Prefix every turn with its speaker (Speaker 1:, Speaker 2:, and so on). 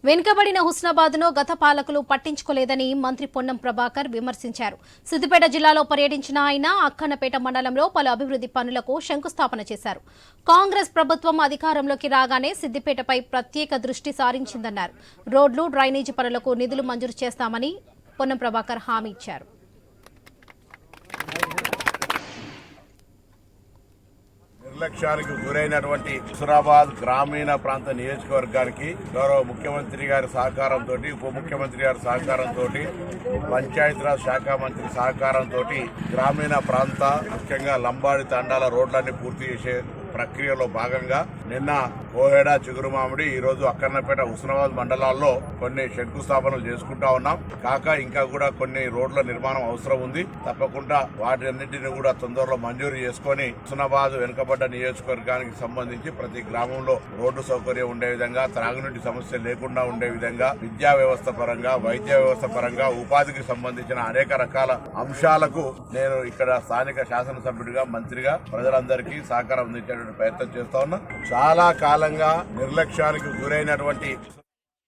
Speaker 1: వెనుకబడిన హుస్నాబాద్ను గత పాలకులు పట్టించుకోలేదని మంత్రి పొన్నం ప్రభాకర్ విమర్శించారు. సిద్దిపేట జిల్లాలో పర్యటించిన ఆయన అక్కన్నపేట మండలంలో పలు అభివృద్ధి పనులకు శంకుస్థాపన చేశారు. కాంగ్రెస్ ప్రభుత్వం అధికారంలోకి రాగానే సిద్దిపేటపై ప్రత్యేక దృష్టి సారించిందన్నారు. రోడ్లు, డ్రైనేజీ పనులకు నిధులు మంజూరు చేస్తామని పొన్నం ప్రభాకర్ హామీ ఇచ్చారు.
Speaker 2: నిర్లక్ష్యానికి గురైనటువంటి హుస్నాబాద్ గ్రామీణ ప్రాంత నియోజకవర్గానికి గౌరవ ముఖ్యమంత్రి గారి సహకారంతో, ఉప ముఖ్యమంత్రి గారి సహకారంతో, పంచాయతీరాజ్ శాఖ మంత్రి సహకారంతో గ్రామీణ ప్రాంత ముఖ్యంగా లంబాడి తండాల రోడ్లన్నీ పూర్తి చేసే ప్రక్రియలో భాగంగా నిన్న కోహెడ, చిగురుమామిడి, ఈ రోజు అక్కన్నపేట, హుస్నాబాద్ మండలాల్లో కొన్ని శంకుస్థాపనలు చేసుకుంటా ఉన్నాం. కాక ఇంకా కూడా కొన్ని రోడ్ల నిర్మాణం అవసరం ఉంది. తప్పకుండా వాటిన్నింటినీ కూడా తొందరలో మంజూరు చేసుకుని హుస్నాబాద్ వెనుకబడ్డ నియోజకవర్గానికి సంబంధించి ప్రతి గ్రామంలో రోడ్డు సౌకర్యం ఉండే విధంగా, త్రాగునీటి సమస్య లేకుండా ఉండే విధంగా, విద్యా వ్యవస్థ పరంగా, వైద్య వ్యవస్థ పరంగా, ఉపాధికి సంబంధించిన అనేక రకాల అంశాలకు నేను ఇక్కడ స్థానిక శాసనసభ్యుడిగా, మంత్రిగా ప్రజలందరికీ సహకారం అందించేటువంటి ప్రయత్నం చేస్తా ఉన్నా. చాలా కాలంగా నిర్లక్ష్యానికి గురైనటువంటి